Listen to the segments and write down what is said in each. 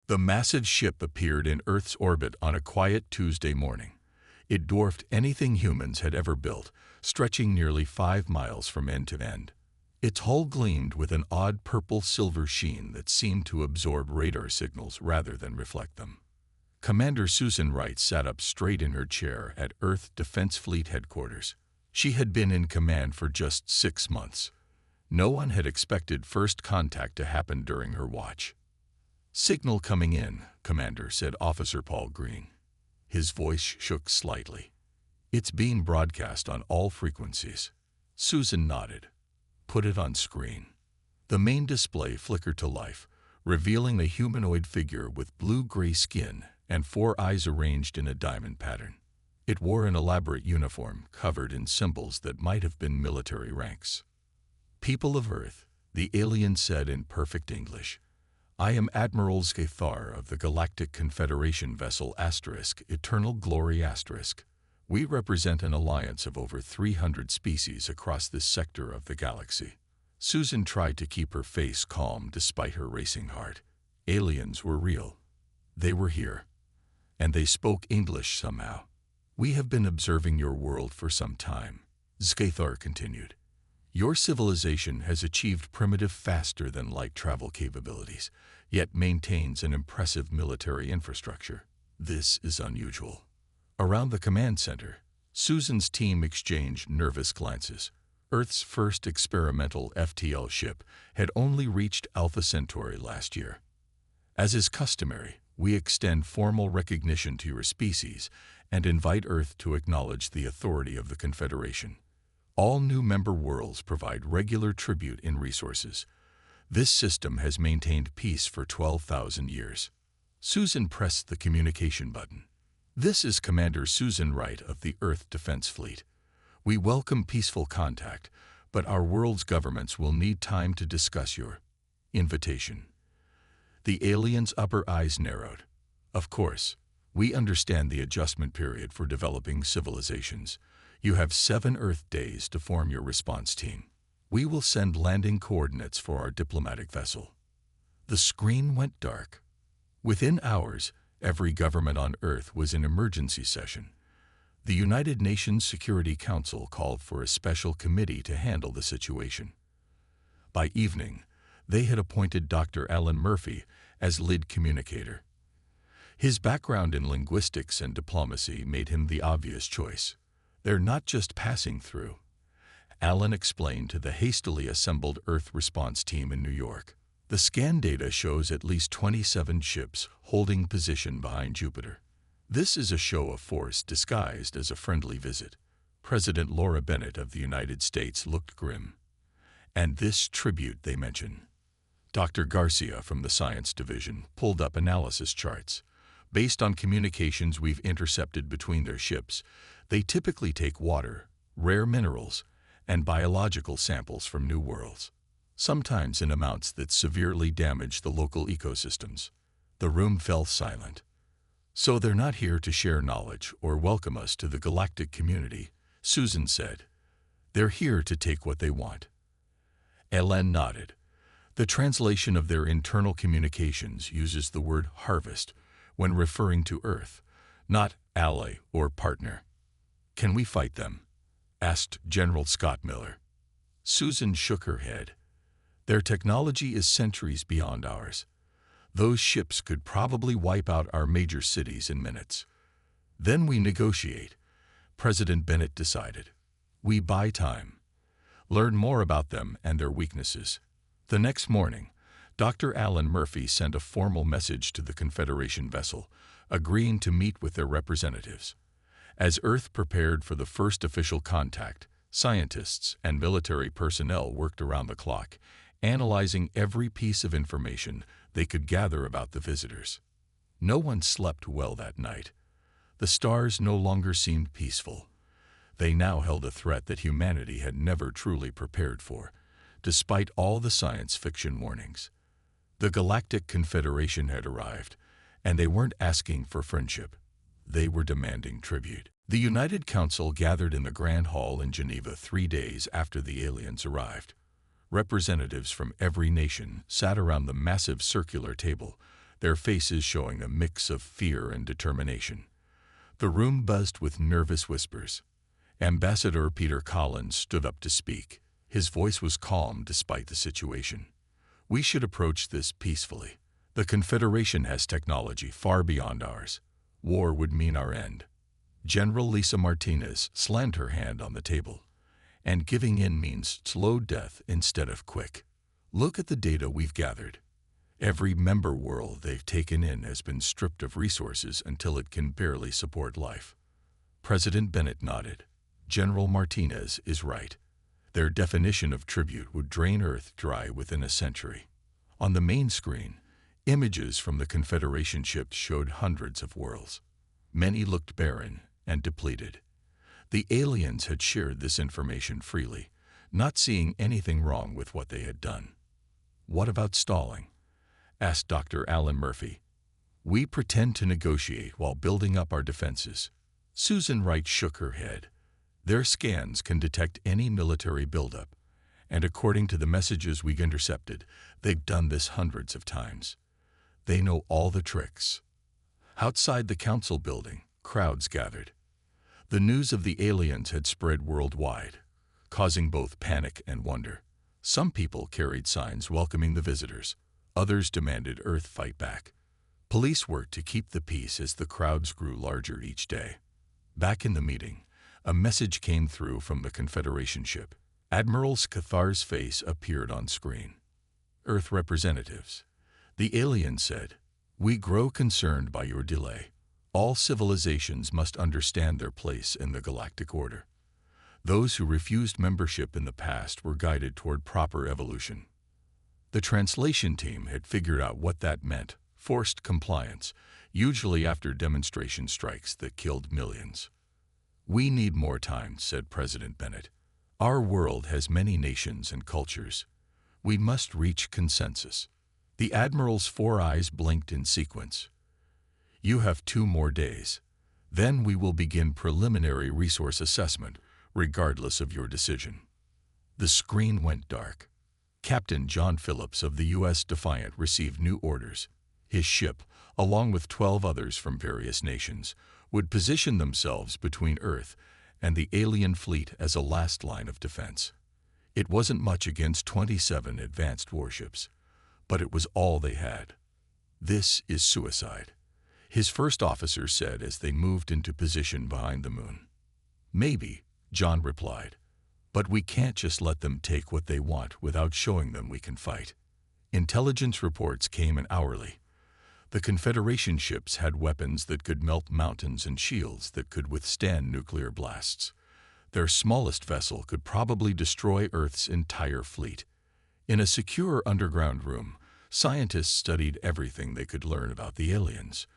The massive ship appeared in Earth's orbit on a quiet Tuesday morning. It dwarfed anything humans had ever built, stretching nearly 5 miles from end to end. Its hull gleamed with an odd purple-silver sheen that seemed to absorb radar signals rather than reflect them. Commander Susan Wright sat up straight in her chair at Earth Defense Fleet headquarters. She had been in command for just 6 months. No one had expected first contact to happen during her watch. "Signal coming in, Commander," said Officer Paul Green. His voice shook slightly. "It's being broadcast on all frequencies." Susan nodded. "Put it on screen." The main display flickered to life, revealing a humanoid figure with blue-gray skin and 4 eyes arranged in a diamond pattern. It wore an elaborate uniform covered in symbols that might have been military ranks. "People of Earth," the alien said in perfect English, "I am Admiral Scathar of the Galactic Confederation vessel * Eternal Glory *. We represent an alliance of over 300 species across this sector of the galaxy." Susan tried to keep her face calm despite her racing heart. Aliens were real. They were here. And they spoke English somehow. "We have been observing your world for some time," Scathar continued. "Your civilization has achieved primitive faster-than-light travel capabilities, yet maintains an impressive military infrastructure. This is unusual." Around the command center, Susan's team exchanged nervous glances. Earth's first experimental FTL ship had only reached Alpha Centauri last year. "As is customary, we extend formal recognition to your species and invite Earth to acknowledge the authority of the Confederation. All new member worlds provide regular tribute in resources. This system has maintained peace for 12,000 years." Susan pressed the communication button. "This is Commander Susan Wright of the Earth Defense Fleet. We welcome peaceful contact, but our world's governments will need time to discuss your invitation." The alien's upper eyes narrowed. "Of course, we understand the adjustment period for developing civilizations. You have 7 Earth days to form your response team. We will send landing coordinates for our diplomatic vessel." The screen went dark. Within hours, every government on Earth was in emergency session. The United Nations Security Council called for a special committee to handle the situation. By evening, they had appointed Dr. Alan Murphy as lead communicator. His background in linguistics and diplomacy made him the obvious choice. "They're not just passing through," Alan explained to the hastily assembled Earth response team in New York. "The scan data shows at least 27 ships holding position behind Jupiter. This is a show of force disguised as a friendly visit." President Laura Bennett of the United States looked grim. "And this tribute they mention." Dr. Garcia from the Science Division pulled up analysis charts. "Based on communications we've intercepted between their ships, they typically take water, rare minerals, and biological samples from new worlds, sometimes in amounts that severely damage the local ecosystems." The room fell silent. "So they're not here to share knowledge or welcome us to the galactic community," Susan said. "They're here to take what they want." Ellen nodded. "The translation of their internal communications uses the word harvest when referring to Earth, not ally or partner." "Can we fight them?" asked General Scott Miller. Susan shook her head. "Their technology is centuries beyond ours. Those ships could probably wipe out our major cities in minutes. Then we negotiate," President Bennett decided. "We buy time. Learn more about them and their weaknesses." The next morning, Dr. Alan Murphy sent a formal message to the Confederation vessel, agreeing to meet with their representatives. As Earth prepared for the first official contact, scientists and military personnel worked around the clock, analyzing every piece of information they could gather about the visitors. No one slept well that night. The stars no longer seemed peaceful. They now held a threat that humanity had never truly prepared for, despite all the science fiction warnings. The Galactic Confederation had arrived, and they weren't asking for friendship. They were demanding tribute. The United Council gathered in the Grand Hall in Geneva 3 days after the aliens arrived. Representatives from every nation sat around the massive circular table, their faces showing a mix of fear and determination. The room buzzed with nervous whispers. Ambassador Peter Collins stood up to speak. His voice was calm despite the situation. "We should approach this peacefully. The Confederation has technology far beyond ours. War would mean our end." General Lisa Martinez slammed her hand on the table. "And giving in means slow death instead of quick. Look at the data we've gathered. Every member world they've taken in has been stripped of resources until it can barely support life." President Bennett nodded. "General Martinez is right. Their definition of tribute would drain Earth dry within a century." On the main screen, images from the Confederation ships showed hundreds of worlds. Many looked barren and depleted. The aliens had shared this information freely, not seeing anything wrong with what they had done. "What about stalling?" asked Dr. Alan Murphy. "We pretend to negotiate while building up our defenses." Susan Wright shook her head. "Their scans can detect any military buildup, and according to the messages we intercepted, they've done this hundreds of times. They know all the tricks." Outside the council building, crowds gathered. The news of the aliens had spread worldwide, causing both panic and wonder. Some people carried signs welcoming the visitors. Others demanded Earth fight back. Police worked to keep the peace as the crowds grew larger each day. Back in the meeting, a message came through from the Confederation ship. Admiral Scathar's face appeared on screen. "Earth representatives," the alien said, "we grow concerned by your delay. All civilizations must understand their place in the galactic order. Those who refused membership in the past were guided toward proper evolution." The translation team had figured out what that meant: forced compliance, usually after demonstration strikes that killed millions. "We need more time," said President Bennett. "Our world has many nations and cultures. We must reach consensus." The Admiral's 4 eyes blinked in sequence. "You have 2 more days. Then we will begin preliminary resource assessment, regardless of your decision." The screen went dark. Captain John Phillips of the U.S. Defiant received new orders. His ship, along with 12 others from various nations, would position themselves between Earth and the alien fleet as a last line of defense. It wasn't much against 27 advanced warships, but it was all they had. "This is suicide," his first officer said as they moved into position behind the moon. "Maybe," John replied, "but we can't just let them take what they want without showing them we can fight." Intelligence reports came in hourly. The Confederation ships had weapons that could melt mountains and shields that could withstand nuclear blasts. Their smallest vessel could probably destroy Earth's entire fleet. In a secure underground room, scientists studied everything they could learn about the aliens.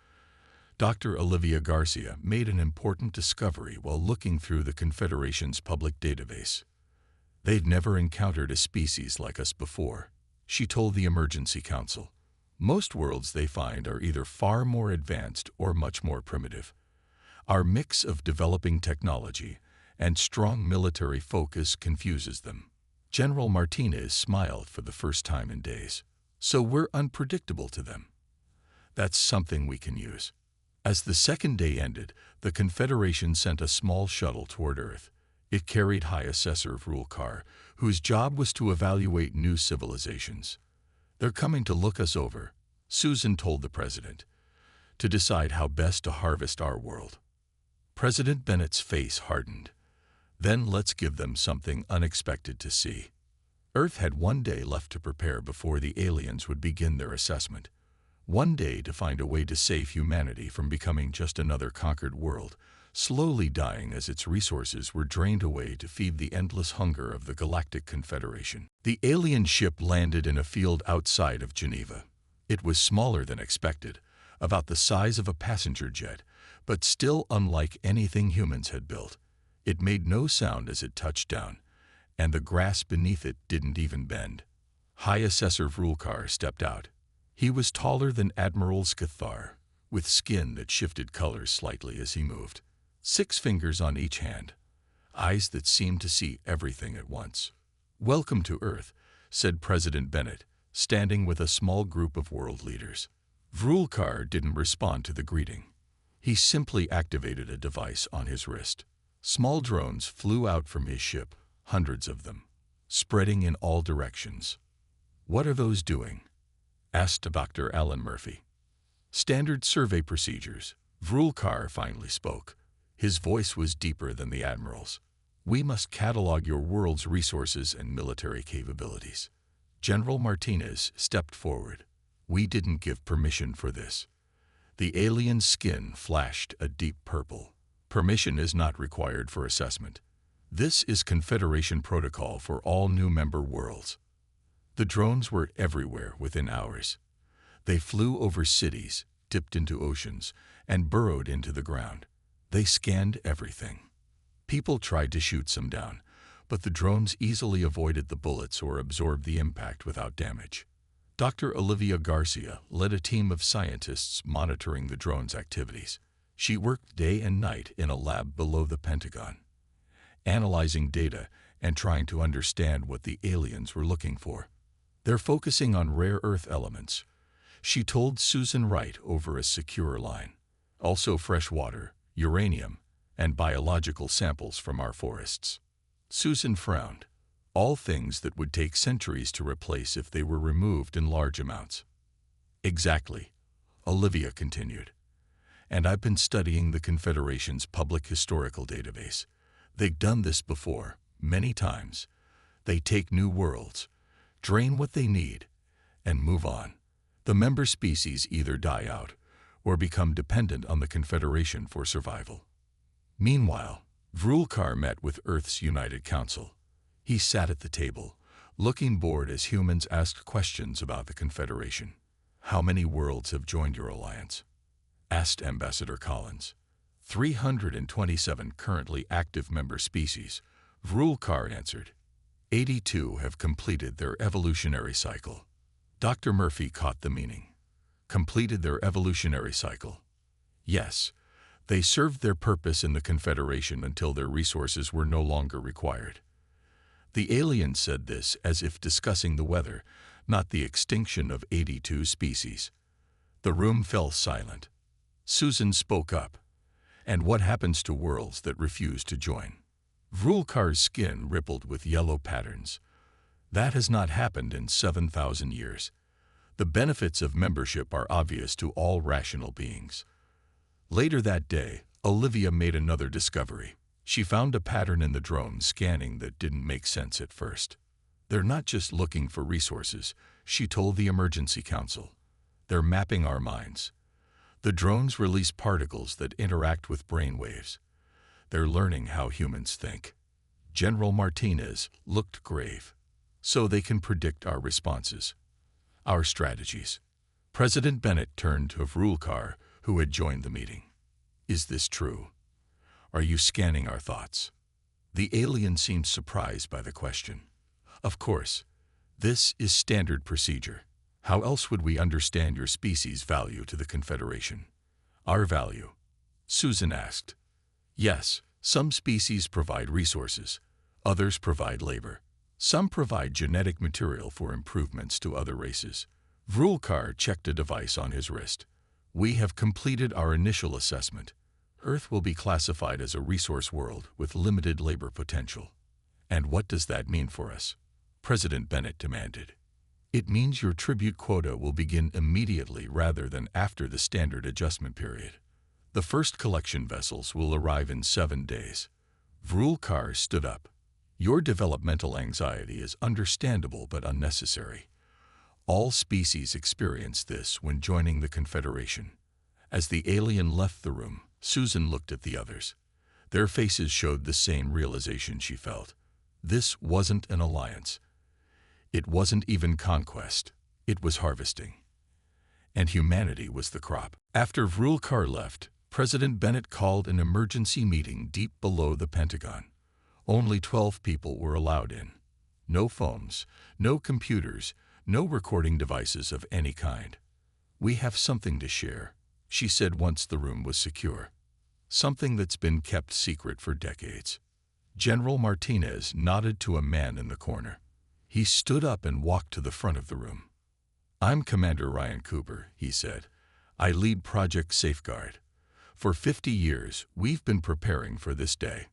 Dr. Olivia Garcia made an important discovery while looking through the Confederation's public database. "They'd never encountered a species like us before," she told the Emergency Council. "Most worlds they find are either far more advanced or much more primitive. Our mix of developing technology and strong military focus confuses them." General Martinez smiled for the first time in days. "So we're unpredictable to them. That's something we can use." As the second day ended, the Confederation sent a small shuttle toward Earth. It carried High Assessor Vrulkar, whose job was to evaluate new civilizations. "They're coming to look us over," Susan told the president, "to decide how best to harvest our world." President Bennett's face hardened. "Then let's give them something unexpected to see." Earth had 1 day left to prepare before the aliens would begin their assessment. 1 day to find a way to save humanity from becoming just another conquered world, slowly dying as its resources were drained away to feed the endless hunger of the Galactic Confederation. The alien ship landed in a field outside of Geneva. It was smaller than expected, about the size of a passenger jet, but still unlike anything humans had built. It made no sound as it touched down, and the grass beneath it didn't even bend. High Assessor Vrulkar stepped out. He was taller than Admiral Scathar, with skin that shifted colors slightly as he moved. 6 fingers on each hand, eyes that seemed to see everything at once. "Welcome to Earth," said President Bennett, standing with a small group of world leaders. Vrulkar didn't respond to the greeting. He simply activated a device on his wrist. Small drones flew out from his ship, hundreds of them, spreading in all directions. "What are those doing?" asked Dr. Alan Murphy. "Standard survey procedures." Vrulkar finally spoke. His voice was deeper than the Admiral's. "We must catalog your world's resources and military capabilities." General Martinez stepped forward. "We didn't give permission for this." The alien's skin flashed a deep purple. "Permission is not required for assessment. This is Confederation protocol for all new member worlds." The drones were everywhere within hours. They flew over cities, dipped into oceans, and burrowed into the ground. They scanned everything. People tried to shoot some down, but the drones easily avoided the bullets or absorbed the impact without damage. Dr. Olivia Garcia led a team of scientists monitoring the drones' activities. She worked day and night in a lab below the Pentagon, analyzing data and trying to understand what the aliens were looking for. "They're focusing on rare earth elements," she told Susan Wright over a secure line. "Also fresh water, uranium, and biological samples from our forests." Susan frowned. All things that would take centuries to replace if they were removed in large amounts. "Exactly," Olivia continued. "And I've been studying the Confederation's public historical database. They've done this before, many times. They take new worlds, drain what they need, and move on. The member species either die out or become dependent on the Confederation for survival." Meanwhile, Vrulkar met with Earth's United Council. He sat at the table, looking bored as humans asked questions about the Confederation. "How many worlds have joined your alliance?" asked Ambassador Collins. 327 currently active member species," Vrulkar answered. 82 have completed their evolutionary cycle." Dr. Murphy caught the meaning. "Completed their evolutionary cycle?" "Yes. They served their purpose in the Confederation until their resources were no longer required." The alien said this as if discussing the weather, not the extinction of 82 species. The room fell silent. Susan spoke up. "And what happens to worlds that refuse to join?" Vrulkar's skin rippled with yellow patterns. "That has not happened in 7,000 years. The benefits of membership are obvious to all rational beings." Later that day, Olivia made another discovery. She found a pattern in the drone scanning that didn't make sense at first. "They're not just looking for resources," she told the Emergency Council. "They're mapping our minds. The drones release particles that interact with brain waves. They're learning how humans think." General Martinez looked grave. "So they can predict our responses, our strategies." President Bennett turned to Vrulkar, who had joined the meeting. "Is this true? Are you scanning our thoughts?" The alien seemed surprised by the question. "Of course. This is standard procedure. How else would we understand your species' value to the Confederation?" "Our value?" Susan asked. "Yes, some species provide resources. Others provide labor. Some provide genetic material for improvements to other races." Vrulkar checked a device on his wrist. "We have completed our initial assessment. Earth will be classified as a resource world with limited labor potential." "And what does that mean for us?" President Bennett demanded. "It means your tribute quota will begin immediately rather than after the standard adjustment period. The first collection vessels will arrive in 7 days." Vrulkar stood up. "Your developmental anxiety is understandable but unnecessary. All species experience this when joining the Confederation." As the alien left the room, Susan looked at the others. Their faces showed the same realization she felt. This wasn't an alliance. It wasn't even conquest. It was harvesting. And humanity was the crop. After Vrulkar left, President Bennett called an emergency meeting deep below the Pentagon. Only 12 people were allowed in. No phones, no computers, no recording devices of any kind. "We have something to share," she said once the room was secure. "Something that's been kept secret for decades." General Martinez nodded to a man in the corner. He stood up and walked to the front of the room. "I'm Commander Ryan Cooper," he said. I lead Project Safeguard. For 50 years, we've been preparing for this day.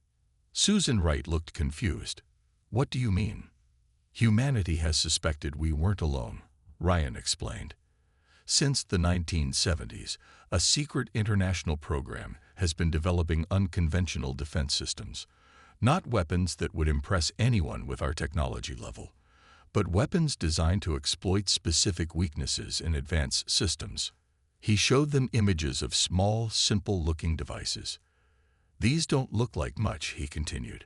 Susan Wright looked confused. What do you mean? Humanity has suspected we weren't alone, Ryan explained. Since the 1970s, a secret international program has been developing unconventional defense systems. Not weapons that would impress anyone with our technology level, but weapons designed to exploit specific weaknesses in advanced systems. He showed them images of small, simple-looking devices. These don't look like much, he continued,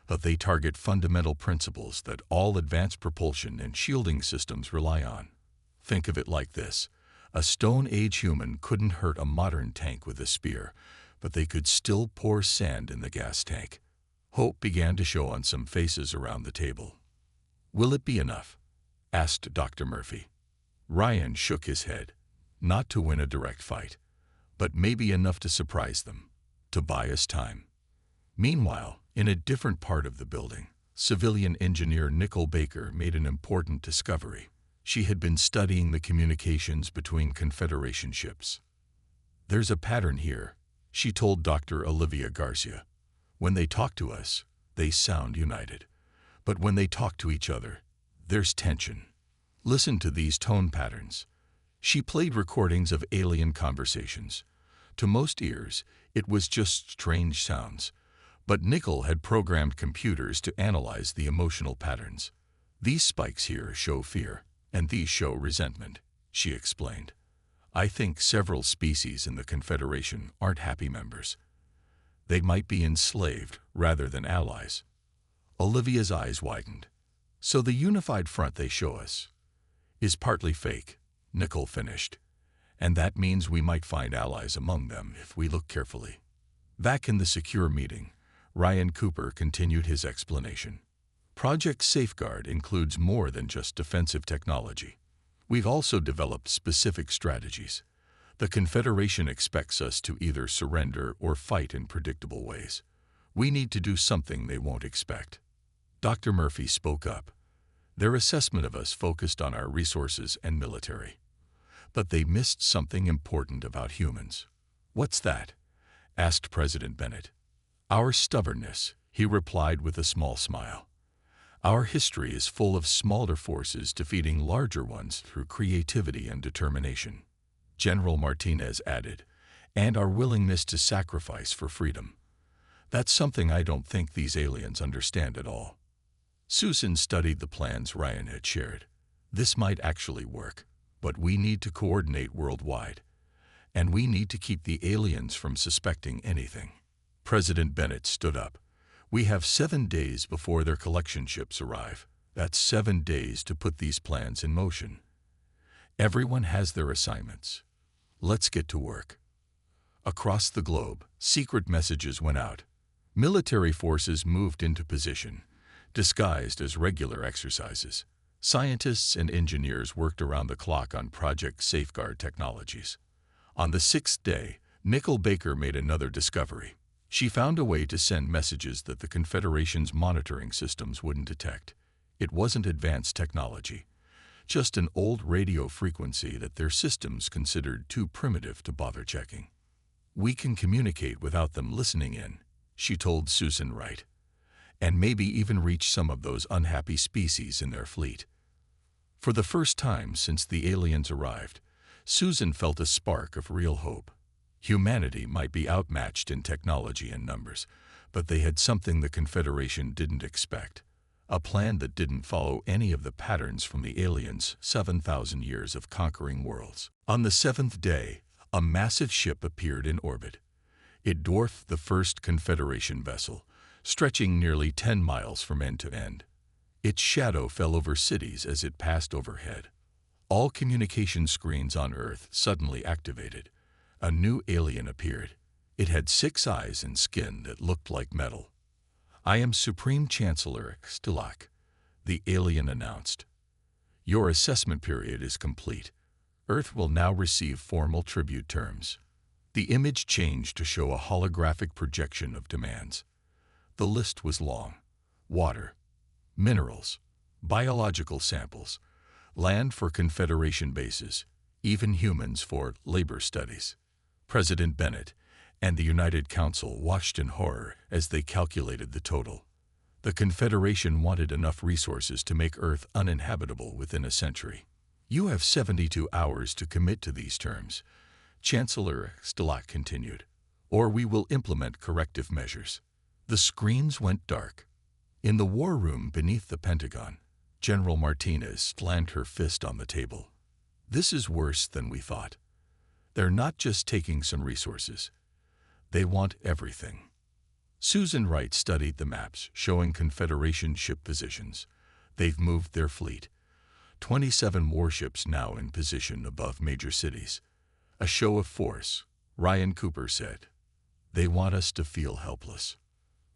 but they target fundamental principles that all advanced propulsion and shielding systems rely on. Think of it like this. A Stone Age human couldn't hurt a modern tank with a spear, but they could still pour sand in the gas tank. Hope began to show on some faces around the table. Will it be enough? Asked Dr. Murphy. Ryan shook his head. Not to win a direct fight, but maybe enough to surprise them, to buy us time. Meanwhile, in a different part of the building, civilian engineer Nicole Baker made an important discovery. She had been studying the communications between Confederation ships. There's a pattern here, she told Dr. Olivia Garcia. When they talk to us, they sound united. But when they talk to each other, there's tension. Listen to these tone patterns. She played recordings of alien conversations. To most ears, it was just strange sounds. But Nicole had programmed computers to analyze the emotional patterns. These spikes here show fear, and these show resentment, she explained. I think several species in the Confederation aren't happy members. They might be enslaved rather than allies. Olivia's eyes widened. So the unified front they show us is partly fake, Nicole finished. And that means we might find allies among them if we look carefully. Back in the secure meeting, Ryan Cooper continued his explanation. Project Safeguard includes more than just defensive technology. We've also developed specific strategies. The Confederation expects us to either surrender or fight in predictable ways. We need to do something they won't expect. Dr. Murphy spoke up. Their assessment of us focused on our resources and military. But they missed something important about humans. What's that? Asked President Bennett. Our stubbornness, he replied with a small smile. Our history is full of smaller forces defeating larger ones through creativity and determination. General Martinez added, and our willingness to sacrifice for freedom. That's something I don't think these aliens understand at all. Susan studied the plans Ryan had shared. This might actually work, but we need to coordinate worldwide. And we need to keep the aliens from suspecting anything. President Bennett stood up. We have 7 days before their collection ships arrive. That's 7 days to put these plans in motion. Everyone has their assignments. Let's get to work. Across the globe, secret messages went out. Military forces moved into position, disguised as regular exercises. Scientists and engineers worked around the clock on Project Safeguard technologies. On the 6th day, Nicole Baker made another discovery. She found a way to send messages that the Confederation's monitoring systems wouldn't detect. It wasn't advanced technology, just an old radio frequency that their systems considered too primitive to bother checking. We can communicate without them listening in, she told Susan Wright, and maybe even reach some of those unhappy species in their fleet. For the first time since the aliens arrived, Susan felt a spark of real hope. Humanity might be outmatched in technology and numbers, but they had something the Confederation didn't expect. A plan that didn't follow any of the patterns from the aliens' 7,000 years of conquering worlds. On the 7th day, a massive ship appeared in orbit. It dwarfed the first Confederation vessel, stretching nearly 10 miles from end to end. Its shadow fell over cities as it passed overhead. All communication screens on Earth suddenly activated. A new alien appeared. It had 6 eyes and skin that looked like metal. I am Supreme Chancellor Stilak, the alien announced. Your assessment period is complete. Earth will now receive formal tribute terms. The image changed to show a holographic projection of demands. The list was long. Water, minerals, biological samples, land for Confederation bases, even humans for labor studies. President Bennett and the United Council watched in horror as they calculated the total. The Confederation wanted enough resources to make Earth uninhabitable within a century. You have 72 hours to commit to these terms, Chancellor Stilak continued, or we will implement corrective measures. The screens went dark. In the war room beneath the Pentagon, General Martinez slammed her fist on the table. This is worse than we thought. They're not just taking some resources. They want everything. Susan Wright studied the maps showing Confederation ship positions. They've moved their fleet. 27 warships now in position above major cities. A show of force, Ryan Cooper said. They want us to feel helpless.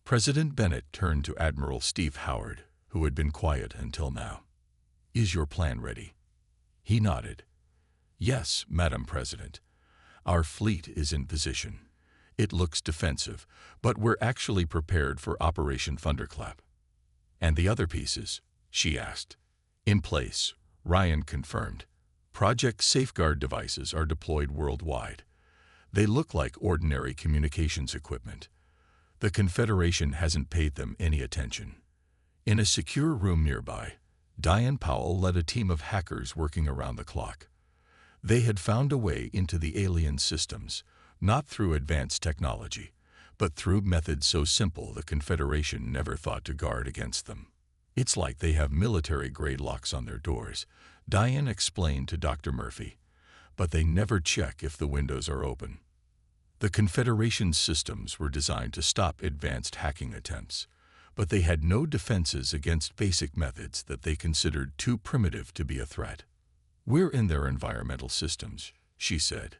President Bennett turned to Admiral Steve Howard, who had been quiet until now. Is your plan ready? He nodded. Yes, Madam President. Our fleet is in position. It looks defensive, but we're actually prepared for Operation Thunderclap. And the other pieces? She asked. In place, Ryan confirmed. Project Safeguard devices are deployed worldwide. They look like ordinary communications equipment. The Confederation hasn't paid them any attention. In a secure room nearby, Diane Powell led a team of hackers working around the clock. They had found a way into the alien systems, not through advanced technology, but through methods so simple the Confederation never thought to guard against them. It's like they have military-grade locks on their doors, Diane explained to Dr. Murphy, but they never check if the windows are open. The Confederation's systems were designed to stop advanced hacking attempts, but they had no defenses against basic methods that they considered too primitive to be a threat. We're in their environmental systems, she said.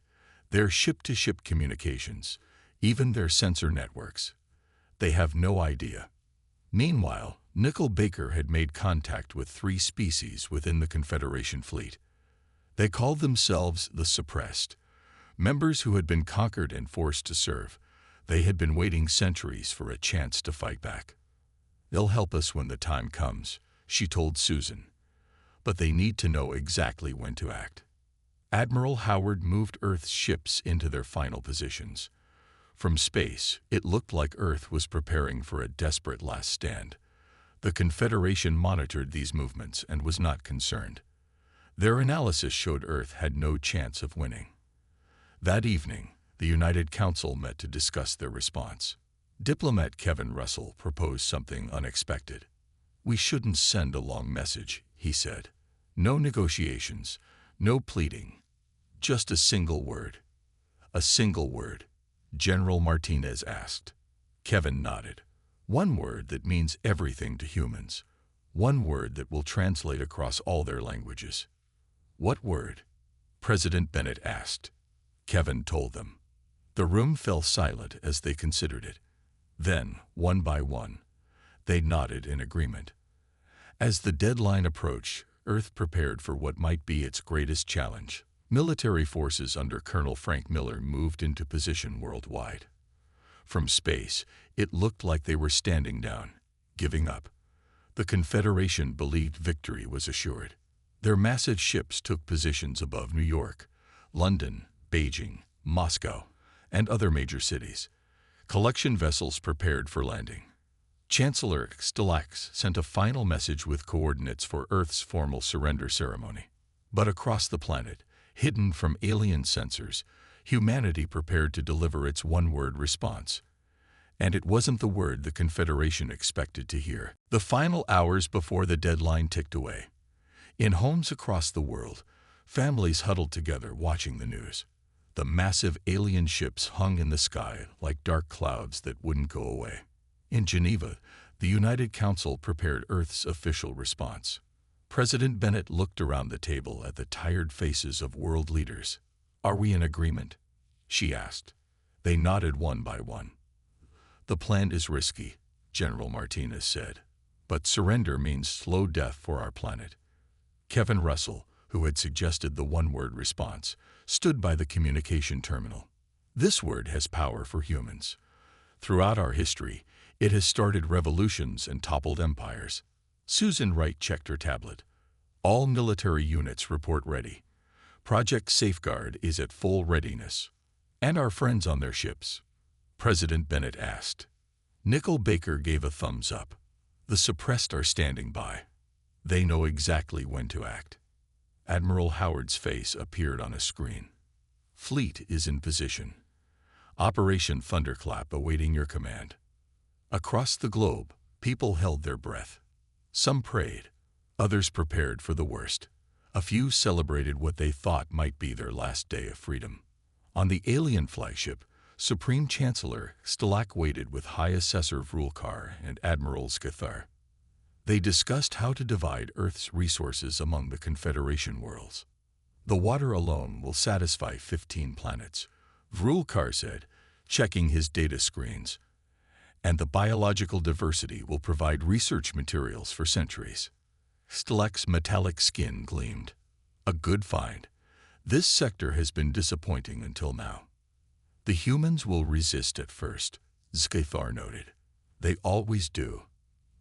Their ship-to-ship communications, even their sensor networks. They have no idea. Meanwhile, Nickel Baker had made contact with 3 species within the Confederation fleet. They called themselves the Suppressed, members who had been conquered and forced to serve. They had been waiting centuries for a chance to fight back. They'll help us when the time comes, she told Susan. But they need to know exactly when to act. Admiral Howard moved Earth's ships into their final positions. From space, it looked like Earth was preparing for a desperate last stand. The Confederation monitored these movements and was not concerned. Their analysis showed Earth had no chance of winning. That evening, the United Council met to discuss their response. Diplomat Kevin Russell proposed something unexpected. We shouldn't send a long message, he said. No negotiations, no pleading. Just a single word. A single word, General Martinez asked. Kevin nodded. One word that means everything to humans. One word that will translate across all their languages. What word? President Bennett asked. Kevin told them. The room fell silent as they considered it. Then, one by one, they nodded in agreement. As the deadline approached, Earth prepared for what might be its greatest challenge. Military forces under Colonel Frank Miller moved into position worldwide. From space, it looked like they were standing down, giving up. The Confederation believed victory was assured. Their massive ships took positions above New York, London, Beijing, Moscow, and other major cities. Collection vessels prepared for landing. Chancellor Stilak sent a final message with coordinates for Earth's formal surrender ceremony. But across the planet, hidden from alien sensors, humanity prepared to deliver its one-word response. And it wasn't the word the Confederation expected to hear. The final hours before the deadline ticked away. In homes across the world, families huddled together watching the news. The massive alien ships hung in the sky like dark clouds that wouldn't go away. In Geneva, the United Council prepared Earth's official response. President Bennett looked around the table at the tired faces of world leaders. Are we in agreement? She asked. They nodded one by one. The plan is risky, General Martinez said, but surrender means slow death for our planet. Kevin Russell, who had suggested the one-word response, stood by the communication terminal. This word has power for humans. Throughout our history, it has started revolutions and toppled empires. Susan Wright checked her tablet. All military units report ready. Project Safeguard is at full readiness. And our friends on their ships? President Bennett asked. Nickel Baker gave a thumbs up. The suppressed are standing by. They know exactly when to act. Admiral Howard's face appeared on a screen. Fleet is in position. Operation Thunderclap awaiting your command. Across the globe, people held their breath. Some prayed. Others prepared for the worst. A few celebrated what they thought might be their last day of freedom. On the alien flagship, Supreme Chancellor Stilak waited with High Assessor Vrulkar and Admiral Scathar. They discussed how to divide Earth's resources among the Confederation worlds. The water alone will satisfy 15 planets, Vrulkar said, checking his data screens. And the biological diversity will provide research materials for centuries. Stilak's metallic skin gleamed. A good find. This sector has been disappointing until now. The humans will resist at first, Scathar noted. They always do.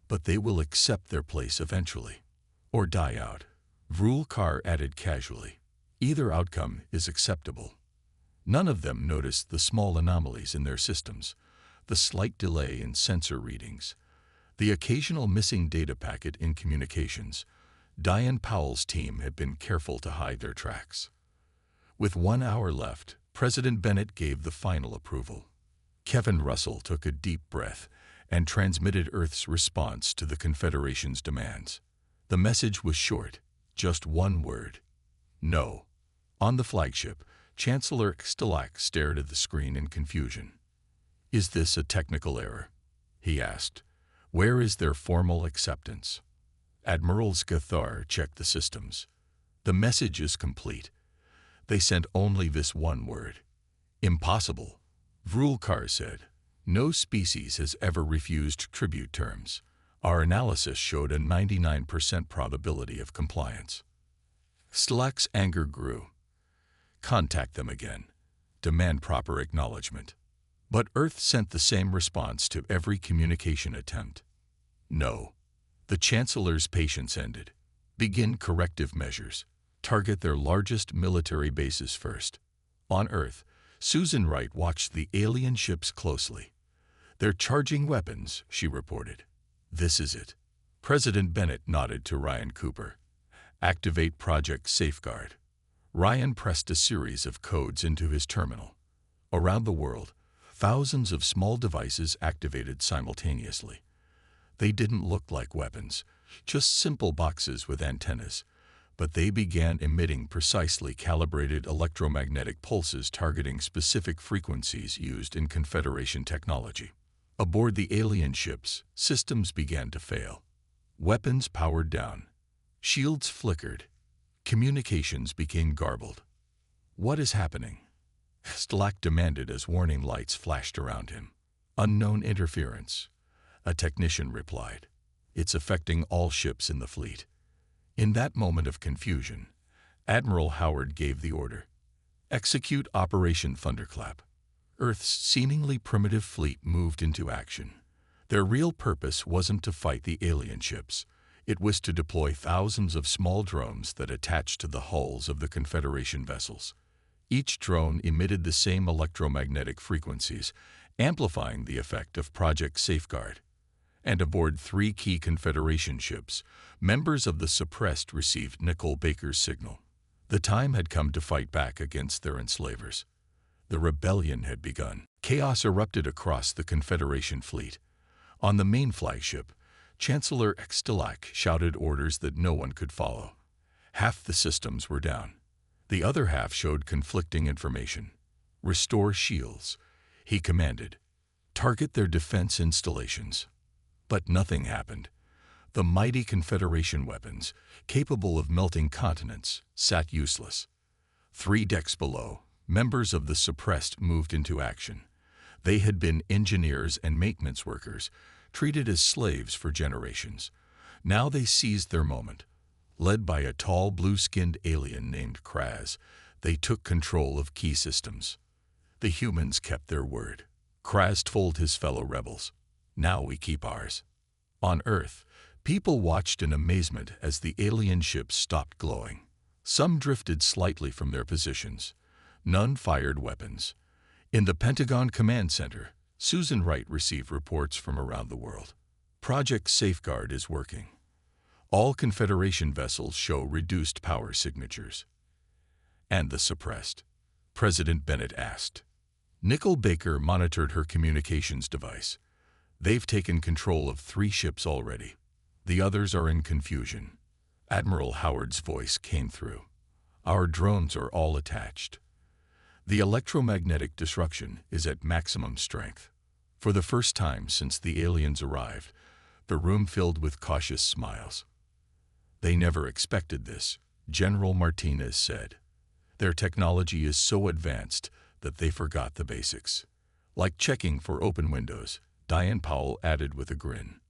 But they will accept their place eventually. Or die out. Vrulkar added casually. Either outcome is acceptable. None of them noticed the small anomalies in their systems, the slight delay in sensor readings, the occasional missing data packet in communications. Diane Powell's team had been careful to hide their tracks. With 1 hour left, President Bennett gave the final approval. Kevin Russell took a deep breath and transmitted Earth's response to the Confederation's demands. The message was short, just one word. No. On the flagship, Chancellor Stilak stared at the screen in confusion. Is this a technical error? He asked. Where is their formal acceptance? Admiral Scathar checked the systems. The message is complete. They sent only this one word. Impossible, Vrulkar said. No species has ever refused tribute terms. Our analysis showed a 99% probability of compliance. Stilak's anger grew. Contact them again. Demand proper acknowledgement. But Earth sent the same response to every communication attempt. No. The Chancellor's patience ended. Begin corrective measures. Target their largest military bases first. On Earth, Susan Wright watched the alien ships closely. They're charging weapons, she reported. This is it. President Bennett nodded to Ryan Cooper. Activate Project Safeguard. Ryan pressed a series of codes into his terminal. Around the world, thousands of small devices activated simultaneously. They didn't look like weapons, just simple boxes with antennas, but they began emitting precisely calibrated electromagnetic pulses targeting specific frequencies used in Confederation technology. Aboard the alien ships, systems began to fail. Weapons powered down. Shields flickered. Communications became garbled. What is happening? Stilak demanded as warning lights flashed around him. Unknown interference. A technician replied. It's affecting all ships in the fleet. In that moment of confusion, Admiral Howard gave the order. Execute Operation Thunderclap. Earth's seemingly primitive fleet moved into action. Their real purpose wasn't to fight the alien ships. It was to deploy thousands of small drones that attached to the hulls of the Confederation vessels. Each drone emitted the same electromagnetic frequencies, amplifying the effect of Project Safeguard. And aboard 3 key Confederation ships, members of the suppressed received Nickel Baker's signal. The time had come to fight back against their enslavers. The rebellion had begun. Chaos erupted across the Confederation fleet. On the main flagship, Chancellor Stilak shouted orders that no one could follow. Half the systems were down. The other half showed conflicting information. Restore shields, he commanded. Target their defense installations. But nothing happened. The mighty Confederation weapons, capable of melting continents, sat useless. 3 decks below, members of the suppressed moved into action. They had been engineers and maintenance workers, treated as slaves for generations. Now they seized their moment. Led by a tall, blue-skinned alien named Kraz, they took control of key systems. The humans kept their word. Kraz told his fellow rebels, "Now we keep ours." On Earth, people watched in amazement as the alien ships stopped glowing. Some drifted slightly from their positions. None fired weapons. In the Pentagon Command Center, Susan Wright received reports from around the world. Project Safeguard is working. All Confederation vessels show reduced power signatures. And the suppressed? President Bennett asked. Nicole Baker monitored her communications device. They've taken control of 3 ships already. The others are in confusion. Admiral Howard's voice came through. Our drones are all attached. The electromagnetic disruption is at maximum strength. For the first time since the aliens arrived, the room filled with cautious smiles. They never expected this, General Martinez said. Their technology is so advanced that they forgot the basics. Like checking for open windows, Diane Powell added with a grin.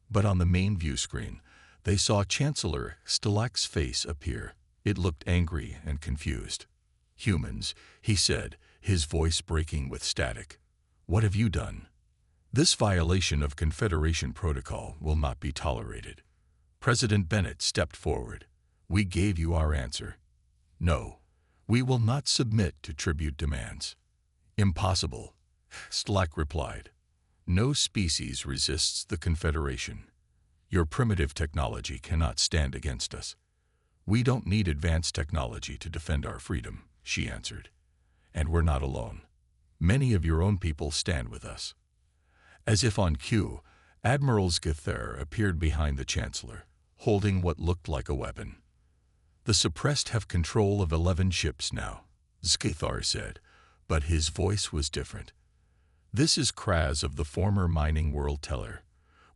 But on the main view screen, they saw Chancellor Stilak's face appear. It looked angry and confused. Humans, he said, his voice breaking with static. What have you done? This violation of Confederation protocol will not be tolerated. President Bennett stepped forward. We gave you our answer. No, we will not submit to tribute demands. Impossible, Stilak replied. No species resists the Confederation. Your primitive technology cannot stand against us. We don't need advanced technology to defend our freedom, she answered. And we're not alone. Many of your own people stand with us. As if on cue, Admiral Scathar appeared behind the Chancellor, holding what looked like a weapon. The suppressed have control of 11 ships now, Scathar said, but his voice was different. This is Kraz of the former Mining World Teller.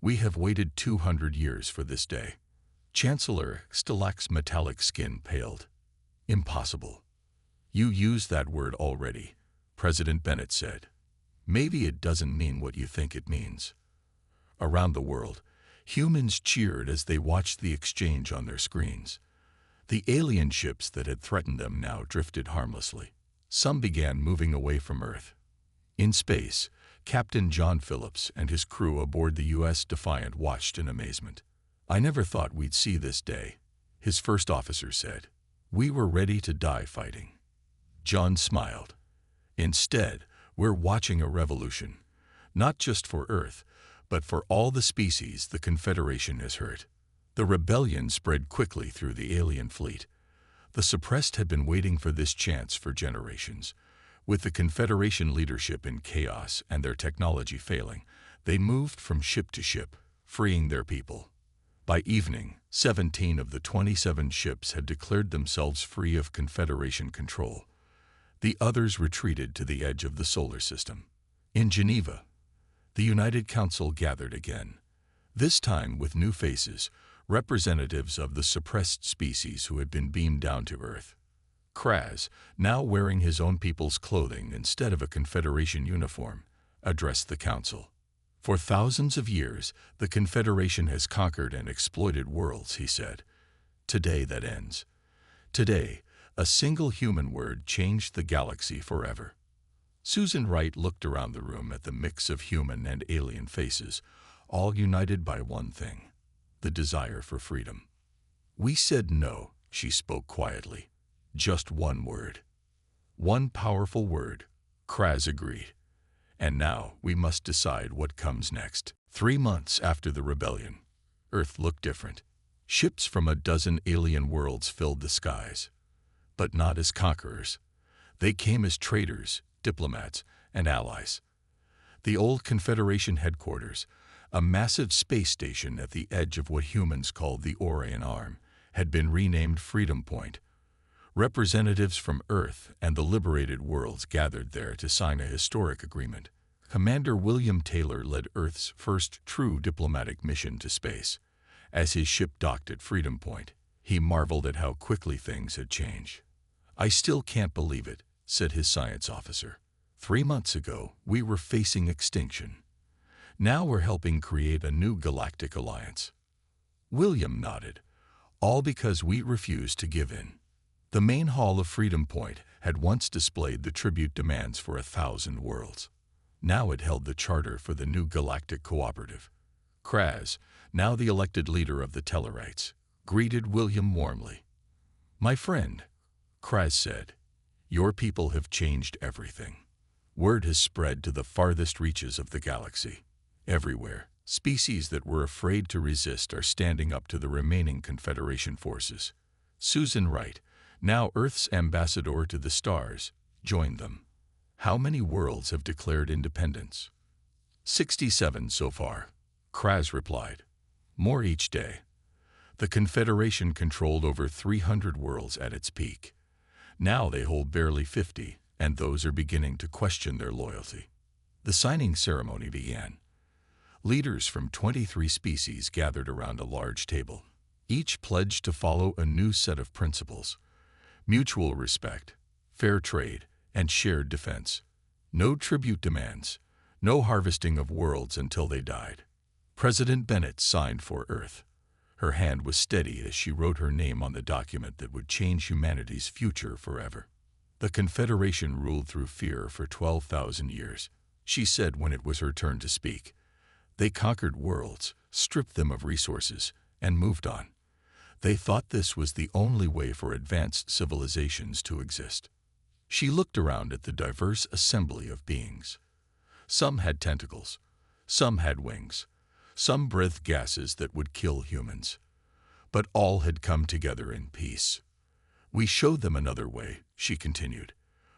We have waited 200 years for this day. Chancellor Stilak's metallic skin paled. Impossible. You used that word already, President Bennett said. Maybe it doesn't mean what you think it means. Around the world, humans cheered as they watched the exchange on their screens. The alien ships that had threatened them now drifted harmlessly. Some began moving away from Earth. In space, Captain John Phillips and his crew aboard the U.S. Defiant watched in amazement. I never thought we'd see this day, his first officer said. We were ready to die fighting. John smiled. Instead, we're watching a revolution, not just for Earth, but for all the species the Confederation has hurt. The rebellion spread quickly through the alien fleet. The suppressed had been waiting for this chance for generations. With the Confederation leadership in chaos and their technology failing, they moved from ship to ship, freeing their people. By evening, 17 of the 27 ships had declared themselves free of Confederation control. The others retreated to the edge of the solar system. In Geneva, the United Council gathered again, this time with new faces, representatives of the suppressed species who had been beamed down to Earth. Kraz, now wearing his own people's clothing instead of a Confederation uniform, addressed the Council. For thousands of years, the Confederation has conquered and exploited worlds, he said. Today that ends. Today, a single human word changed the galaxy forever. Susan Wright looked around the room at the mix of human and alien faces, all united by one thing, the desire for freedom. We said no, she spoke quietly. Just one word. One powerful word, Kraz agreed. And now we must decide what comes next. 3 months after the rebellion, Earth looked different. Ships from a dozen alien worlds filled the skies. But not as conquerors. They came as traders, diplomats, and allies. The old Confederation headquarters, a massive space station at the edge of what humans called the Orion Arm, had been renamed Freedom Point. Representatives from Earth and the liberated worlds gathered there to sign a historic agreement. Commander William Taylor led Earth's first true diplomatic mission to space. As his ship docked at Freedom Point, he marveled at how quickly things had changed. I still can't believe it, said his science officer. 3 months ago, we were facing extinction. Now we're helping create a new galactic alliance. William nodded, all because we refused to give in. The main hall of Freedom Point had once displayed the tribute demands for 1,000 worlds. Now it held the charter for the new galactic cooperative. Kraz, now the elected leader of the Tellarites, greeted William warmly. My friend, Kraz said, your people have changed everything. Word has spread to the farthest reaches of the galaxy. Everywhere, species that were afraid to resist are standing up to the remaining Confederation forces. Susan Wright, now Earth's ambassador to the stars, joined them. How many worlds have declared independence? 67 so far, Kraz replied. More each day. The Confederation controlled over 300 worlds at its peak. Now they hold barely 50, and those are beginning to question their loyalty. The signing ceremony began. Leaders from 23 species gathered around a large table. Each pledged to follow a new set of principles: mutual respect, fair trade, and shared defense. No tribute demands, no harvesting of worlds until they died. President Bennett signed for Earth. Her hand was steady as she wrote her name on the document that would change humanity's future forever. The Confederation ruled through fear for 12,000 years, she said when it was her turn to speak. They conquered worlds, stripped them of resources, and moved on. They thought this was the only way for advanced civilizations to exist. She looked around at the diverse assembly of beings. Some had tentacles, some had wings, some breathed gases that would kill humans. But all had come together in peace. We showed them another way, she continued.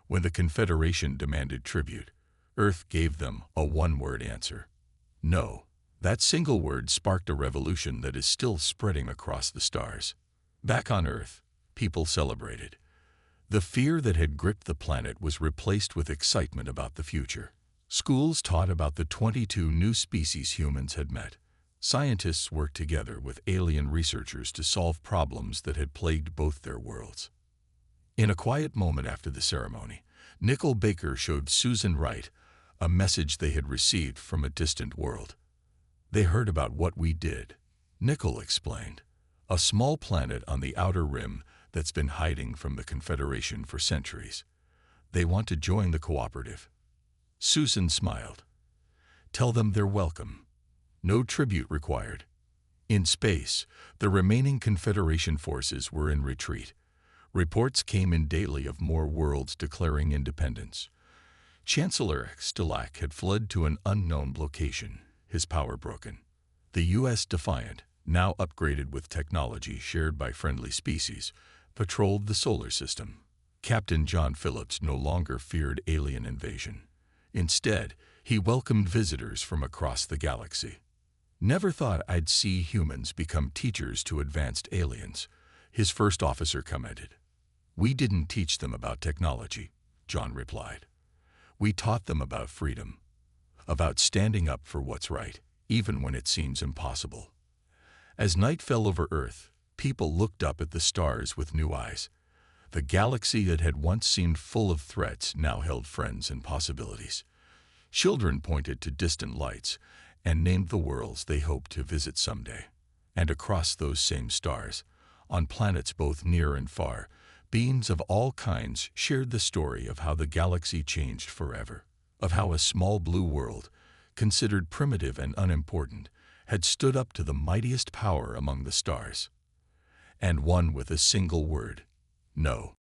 When the Confederation demanded tribute, Earth gave them a one-word answer: no. That single word sparked a revolution that is still spreading across the stars. Back on Earth, people celebrated. The fear that had gripped the planet was replaced with excitement about the future. Schools taught about the 22 new species humans had met. Scientists worked together with alien researchers to solve problems that had plagued both their worlds. In a quiet moment after the ceremony, Nickel Baker showed Susan Wright a message they had received from a distant world. They heard about what we did, Nickel explained. A small planet on the outer rim that's been hiding from the Confederation for centuries. They want to join the cooperative. Susan smiled. Tell them they're welcome. No tribute required. In space, the remaining Confederation forces were in retreat. Reports came in daily of more worlds declaring independence. Chancellor Stilak had fled to an unknown location, his power broken. The U.S. Defiant, now upgraded with technology shared by friendly species, patrolled the solar system. Captain John Phillips no longer feared alien invasion. Instead, he welcomed visitors from across the galaxy. Never thought I'd see humans become teachers to advanced aliens, his first officer commented. We didn't teach them about technology, John replied. We taught them about freedom, about standing up for what's right, even when it seems impossible. As night fell over Earth, people looked up at the stars with new eyes. The galaxy that had once seemed full of threats now held friends and possibilities. Children pointed to distant lights and named the worlds they hoped to visit someday. And across those same stars, on planets both near and far, beings of all kinds shared the story of how the galaxy changed forever, of how a small blue world, considered primitive and unimportant, had stood up to the mightiest power among the stars. And won with a single word: no.